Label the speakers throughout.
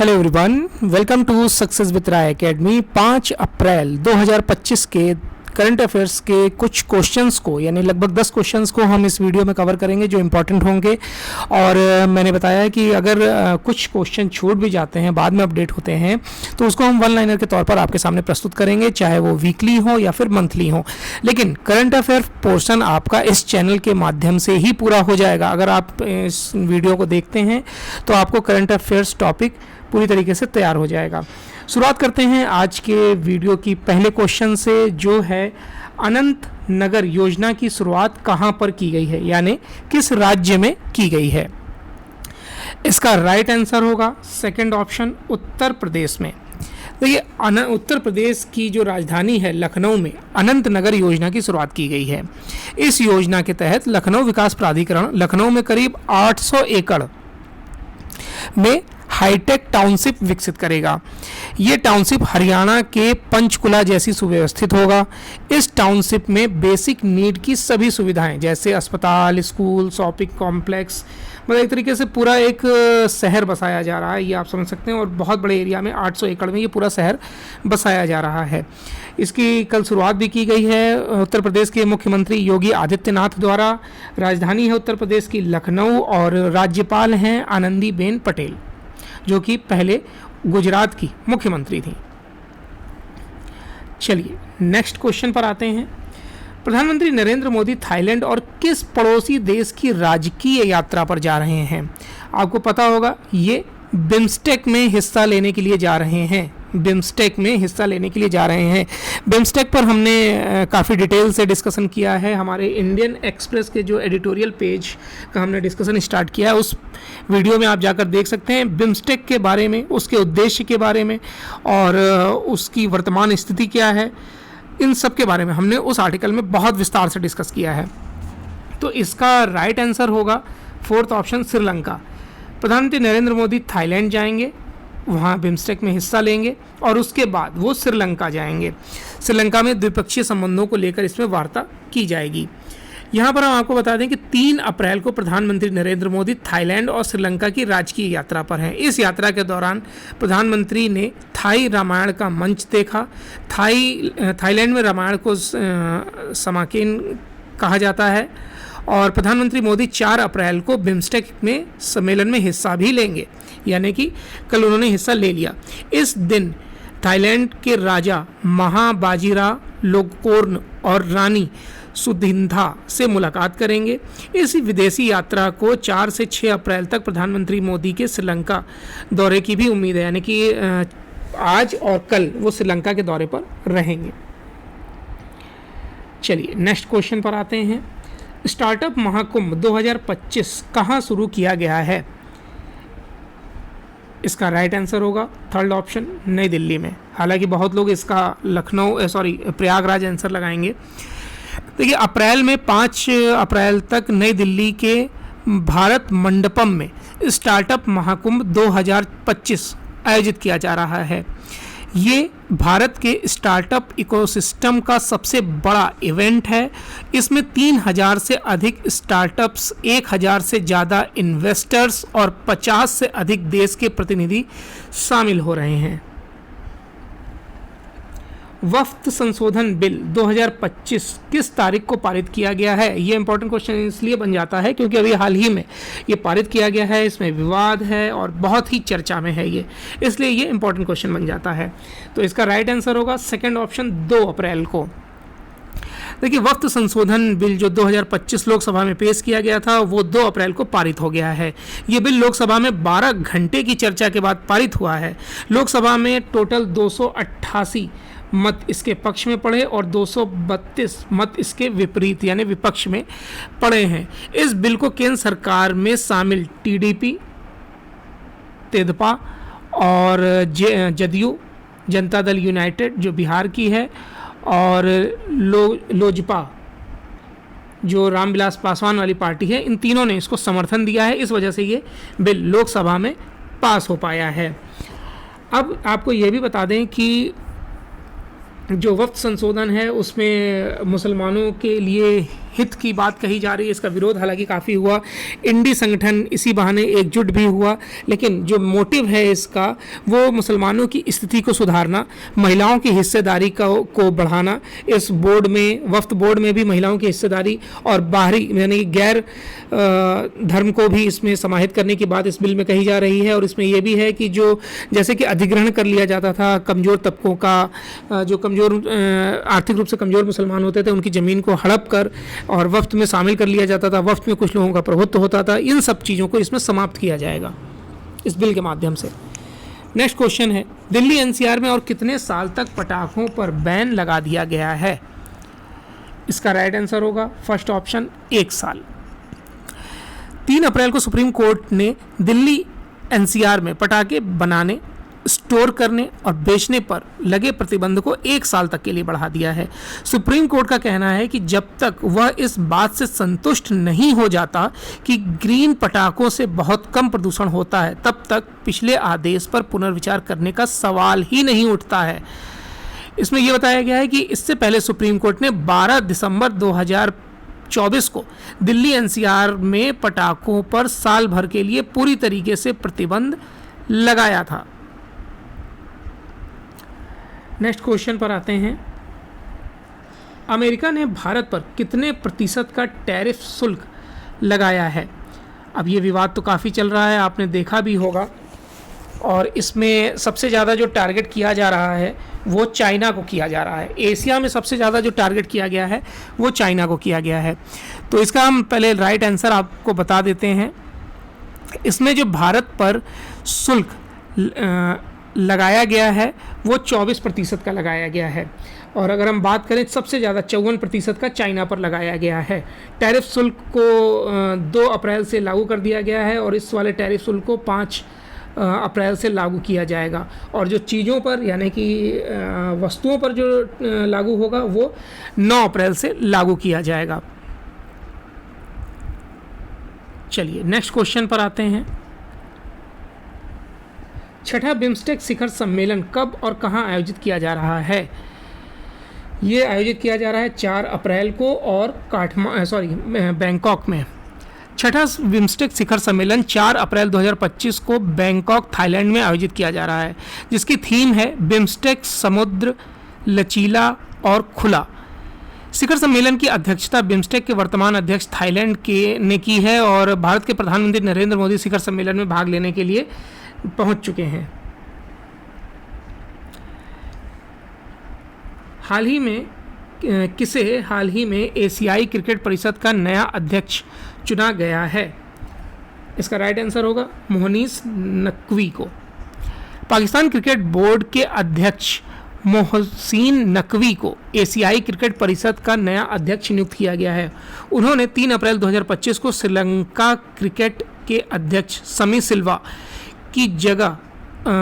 Speaker 1: Hello everyone, welcome to success with Rai academy. 5 अप्रैल 2025 के current affairs के कुछ क्वेश्चंस को, यानी लगभग 10 क्वेश्चंस को हम इस वीडियो में कवर करेंगे जो इम्पोर्टेंट होंगे। और मैंने बताया कि अगर कुछ क्वेश्चन छूट भी जाते हैं, बाद में अपडेट होते हैं, तो उसको हम वन लाइनर के तौर पर आपके सामने प्रस्तुत करेंगे, चाहे वो वीकली हो या फिर मंथली हो। लेकिन करंट अफेयर पोर्शन आपका इस चैनल के माध्यम से ही पूरा हो जाएगा। अगर आप इस वीडियो को देखते हैं तो आपको करंट अफेयर्स टॉपिक पूरी तरीके से तैयार हो जाएगा। शुरुआत करते हैं आज के वीडियो की पहले क्वेश्चन से, जो है अनंत नगर योजना की शुरुआत कहां पर की गई है, यानी किस राज्य में की गई है। इसका राइट आंसर होगा सेकंड ऑप्शन, उत्तर प्रदेश में। तो ये उत्तर प्रदेश की जो राजधानी है लखनऊ में अनंत नगर योजना की शुरुआत की गई है। इस योजना के तहत लखनऊ विकास प्राधिकरण लखनऊ में करीब 800 एकड़ में हाईटेक टाउनशिप विकसित करेगा। ये टाउनशिप हरियाणा के पंचकुला जैसी सुव्यवस्थित होगा। इस टाउनशिप में बेसिक नीड की सभी सुविधाएं जैसे अस्पताल, स्कूल, शॉपिंग कॉम्प्लेक्स, मतलब एक तरीके से पूरा एक शहर बसाया जा रहा है, ये आप समझ सकते हैं। और बहुत बड़े एरिया में 800 एकड़ में ये पूरा शहर बसाया जा रहा है। इसकी कल शुरुआत भी की गई है उत्तर प्रदेश के मुख्यमंत्री योगी आदित्यनाथ द्वारा। राजधानी है उत्तर प्रदेश की लखनऊ और राज्यपाल हैं आनंदीबेन पटेल, जो कि पहले गुजरात की मुख्यमंत्री थी। चलिए नेक्स्ट क्वेश्चन पर आते हैं। प्रधानमंत्री नरेंद्र मोदी थाईलैंड और किस पड़ोसी देश की राजकीय यात्रा पर जा रहे हैं। आपको पता होगा ये बिम्स्टेक में हिस्सा लेने के लिए जा रहे हैं। बिम्स्टेक में हिस्सा लेने के लिए जा रहे हैं। बिम्स्टेक पर हमने काफ़ी डिटेल से डिस्कशन किया है। हमारे इंडियन एक्सप्रेस के जो एडिटोरियल पेज का हमने डिस्कशन स्टार्ट किया है, उस वीडियो में आप जाकर देख सकते हैं बिम्स्टेक के बारे में, उसके उद्देश्य के बारे में और उसकी वर्तमान स्थिति क्या है, इन सब के बारे में हमने उस आर्टिकल में बहुत विस्तार से डिस्कस किया है। तो इसका राइट आंसर होगा फोर्थ ऑप्शन, श्रीलंका। प्रधानमंत्री नरेंद्र मोदी थाईलैंड जाएंगे, वहाँ बिम्स्टेक में हिस्सा लेंगे और उसके बाद वो श्रीलंका जाएंगे। श्रीलंका में द्विपक्षीय संबंधों को लेकर इसमें वार्ता की जाएगी। यहाँ पर हम आपको बता दें कि 3 अप्रैल को प्रधानमंत्री नरेंद्र मोदी थाईलैंड और श्रीलंका की राजकीय यात्रा पर हैं। इस यात्रा के दौरान प्रधानमंत्री ने थाई रामायण का मंच देखा। थाईलैंड में रामायण को समाकेन कहा जाता है। और प्रधानमंत्री मोदी 4 अप्रैल को बिम्स्टेक में सम्मेलन में हिस्सा भी लेंगे, यानी कि कल उन्होंने हिस्सा ले लिया। इस दिन थाईलैंड के राजा महाबाजीराव लोकपोर्न और रानी सुधिंधा से मुलाकात करेंगे। इस विदेशी यात्रा को 4 से 6 अप्रैल तक प्रधानमंत्री मोदी के श्रीलंका दौरे की भी उम्मीद है, यानी कि आज और कल वो श्रीलंका के दौरे पर रहेंगे। चलिए नेक्स्ट क्वेश्चन पर आते हैं। स्टार्टअप महाकुंभ 2025 कहाँ शुरू किया गया है। इसका राइट आंसर होगा थर्ड ऑप्शन, नई दिल्ली में। हालांकि बहुत लोग इसका प्रयागराज आंसर लगाएंगे। देखिए अप्रैल में 5 अप्रैल तक नई दिल्ली के भारत मंडपम में स्टार्टअप महाकुंभ 2025 आयोजित किया जा रहा है। ये भारत के स्टार्टअप इकोसिस्टम का सबसे बड़ा इवेंट है। इसमें 3000 से अधिक स्टार्टअप्स, 1000 से ज़्यादा इन्वेस्टर्स और 50 से अधिक देश के प्रतिनिधि शामिल हो रहे हैं। वक्फ संशोधन बिल 2025 किस तारीख को पारित किया गया है। ये इंपॉर्टेंट क्वेश्चन इसलिए बन जाता है क्योंकि अभी हाल ही में ये पारित किया गया है, इसमें विवाद है और बहुत ही चर्चा में है ये, इसलिए ये इंपॉर्टेंट क्वेश्चन बन जाता है। तो इसका राइट आंसर होगा सेकंड ऑप्शन, 2 अप्रैल को। देखिए वक्त संशोधन बिल जो 2025 लोकसभा में पेश किया गया था वो 2 अप्रैल को पारित हो गया है। ये बिल लोकसभा में 12 घंटे की चर्चा के बाद पारित हुआ है। लोकसभा में टोटल 288 मत इसके पक्ष में पड़े और 232 मत इसके विपरीत यानी विपक्ष में पड़े हैं। इस बिल को केंद्र सरकार में शामिल टीडीपी, तेजपा और जदयू, जनता दल यूनाइटेड जो बिहार की है, और लोजपा जो रामविलास पासवान वाली पार्टी है, इन तीनों ने इसको समर्थन दिया है। इस वजह से ये बिल लोकसभा में पास हो पाया है। अब आपको ये भी बता दें कि जो वक्त संशोधन है उसमें मुसलमानों के लिए हित की बात कही जा रही है, इसका विरोध हालांकि काफ़ी हुआ, इंडी संगठन इसी बहाने एकजुट भी हुआ, लेकिन जो मोटिव है इसका वो मुसलमानों की स्थिति को सुधारना, महिलाओं की हिस्सेदारी को बढ़ाना, इस बोर्ड में, वक्फ बोर्ड में भी महिलाओं की हिस्सेदारी और बाहरी यानी गैर धर्म को भी इसमें समाहित करने की बात इस बिल में कही जा रही है। और इसमें यह भी है कि जो जैसे कि अधिग्रहण कर लिया जाता था कमज़ोर तबकों का, जो कमज़ोर आर्थिक रूप से कमज़ोर मुसलमान होते थे उनकी ज़मीन को हड़प कर और वफ्त में शामिल कर लिया जाता था, वफ्त में कुछ लोगों का प्रभुत्व होता था, इन सब चीज़ों को इसमें समाप्त किया जाएगा इस बिल के माध्यम से। नेक्स्ट क्वेश्चन है, दिल्ली एनसीआर में और कितने साल तक पटाखों पर बैन लगा दिया गया है? इसका राइट आंसर होगा फर्स्ट ऑप्शन 1 साल। 3 अप्रैल को सुप्रीम कोर्ट ने दिल्ली एनसीआर में पटाखे बनाने, स्टोर करने और बेचने पर लगे प्रतिबंध को 1 साल तक के लिए बढ़ा दिया है। सुप्रीम कोर्ट का कहना है कि जब तक वह इस बात से संतुष्ट नहीं हो जाता कि ग्रीन पटाखों से बहुत कम प्रदूषण होता है, तब तक पिछले आदेश पर पुनर्विचार करने का सवाल ही नहीं उठता है। इसमें यह बताया गया है कि इससे पहले सुप्रीम कोर्ट ने 12 दिसंबर 2024 को दिल्ली एनसीआर में पटाखों पर साल भर के लिए पूरी तरीके से प्रतिबंध लगाया था। नेक्स्ट क्वेश्चन पर आते हैं, अमेरिका ने भारत पर कितने प्रतिशत का टैरिफ शुल्क लगाया है? अब ये विवाद तो काफ़ी चल रहा है, आपने देखा भी होगा, और इसमें सबसे ज़्यादा जो टारगेट किया जा रहा है वो चाइना को किया जा रहा है। एशिया में सबसे ज़्यादा जो टारगेट किया गया है वो चाइना को किया गया है। तो इसका हम पहले राइट आंसर आपको बता देते हैं। इसमें जो भारत पर शुल्क लगाया गया है वो 24% का लगाया गया है, और अगर हम बात करें सबसे ज़्यादा 54% का चाइना पर लगाया गया है। टैरिफ शुल्क को 2 अप्रैल से लागू कर दिया गया है और इस वाले टैरिफ शुल्क को 5 अप्रैल से लागू किया जाएगा, और जो चीज़ों पर यानी कि वस्तुओं पर जो लागू होगा वो 9 अप्रैल से लागू किया जाएगा। चलिए नेक्स्ट क्वेश्चन पर आते हैं। छठा बिम्स्टेक शिखर सम्मेलन कब और कहां आयोजित किया जा रहा है? ये आयोजित किया जा रहा है 4 अप्रैल को और बैंकॉक में। छठा बिम्स्टेक शिखर सम्मेलन 4 अप्रैल 2025 को बैंकॉक थाईलैंड में आयोजित किया जा रहा है, जिसकी थीम है बिम्स्टेक समुद्र, लचीला और खुला। शिखर सम्मेलन की अध्यक्षता बिम्स्टेक के वर्तमान अध्यक्ष थाईलैंड ने की है, और भारत के प्रधानमंत्री नरेंद्र मोदी शिखर सम्मेलन में भाग लेने के लिए पहुंच चुके हैं। हाल ही में एशियाई क्रिकेट परिषद का नया अध्यक्ष चुना गया है। इसका राइट आंसर होगा मोहनीश नकवी को। पाकिस्तान क्रिकेट बोर्ड के अध्यक्ष मोहसिन नकवी को एशियाई क्रिकेट परिषद का नया अध्यक्ष नियुक्त किया गया है। उन्होंने 3 अप्रैल 2025 को श्रीलंका क्रिकेट के अध्यक्ष समी सिल्वा की जगह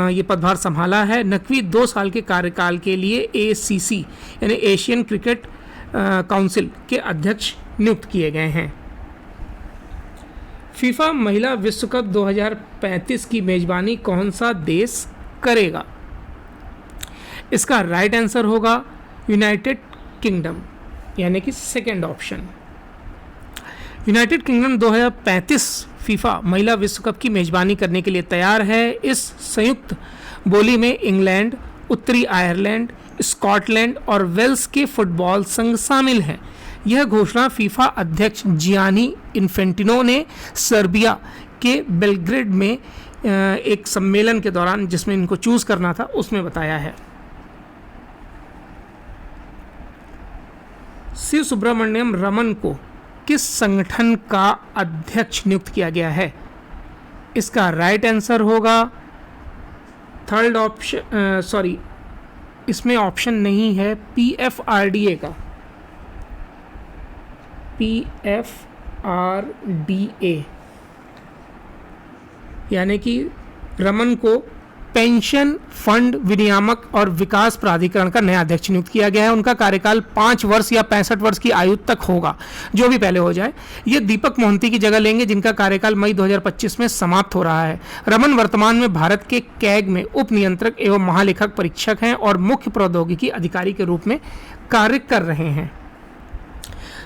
Speaker 1: ये पदभार संभाला है। नकवी 2 साल के कार्यकाल के लिए ACC यानी एशियन क्रिकेट काउंसिल के अध्यक्ष नियुक्त किए गए हैं। फीफा महिला विश्व कप 2035 की मेजबानी कौन सा देश करेगा? इसका राइट आंसर होगा यूनाइटेड किंगडम, यानी कि second option. United kingdom 2035 FIFA महिला विश्व कप की मेजबानी करने के लिए तैयार है। इस संयुक्त बोली में इंग्लैंड, उत्तरी आयरलैंड, स्कॉटलैंड और वेल्स के फुटबॉल संघ शामिल हैं। यह घोषणा फीफा अध्यक्ष जियानी इन्फेंटिनो ने सर्बिया के बेलग्रेड में एक सम्मेलन के दौरान, जिसमें इनको चूज करना था, उसमें बताया है। शिव सुब्रमण्यम रमन को किस संगठन का अध्यक्ष नियुक्त किया गया है? इसका राइट आंसर होगा थर्ड ऑप्शन, इसमें ऑप्शन नहीं है, PFRDA का। PFRDA यानी कि रमन को पेंशन फंड विनियामक और विकास प्राधिकरण का नया अध्यक्ष नियुक्त किया गया है। उनका कार्यकाल 5 वर्ष या 65 वर्ष की आयु तक होगा, जो भी पहले हो जाए। ये दीपक मोहंती की जगह लेंगे, जिनका कार्यकाल मई 2025 में समाप्त हो रहा है। रमन वर्तमान में भारत के कैग में उप नियंत्रक एवं महालेखक परीक्षक हैं और मुख्य प्रौद्योगिकी अधिकारी के रूप में कार्य कर रहे हैं।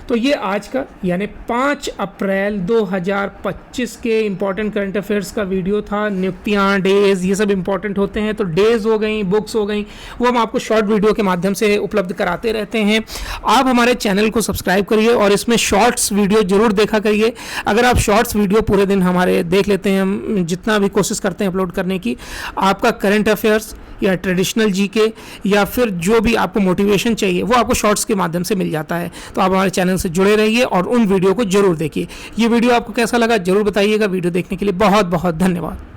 Speaker 1: तो ये आज का यानी 5 अप्रैल 2025 के इम्पॉर्टेंट करंट अफेयर्स का वीडियो था। नियुक्तियाँ, डेज, ये सब इम्पॉर्टेंट होते हैं, तो डेज हो गई, बुक्स हो गई, वो हम आपको शॉर्ट वीडियो के माध्यम से उपलब्ध कराते रहते हैं। आप हमारे चैनल को सब्सक्राइब करिए और इसमें शॉर्ट्स वीडियो जरूर देखा करिए। अगर आप शॉर्ट्स वीडियो पूरे दिन हमारे देख लेते हैं, हम जितना भी कोशिश करते हैं अपलोड करने की, आपका करंट अफेयर्स या ट्रेडिशनल जीके या फिर जो भी आपको मोटिवेशन चाहिए वो आपको शॉर्ट्स के माध्यम से मिल जाता है। तो आप हमारे चैनल से जुड़े रहिए और उन वीडियो को जरूर देखिए। ये वीडियो आपको कैसा लगा जरूर बताइएगा। वीडियो देखने के लिए बहुत बहुत धन्यवाद।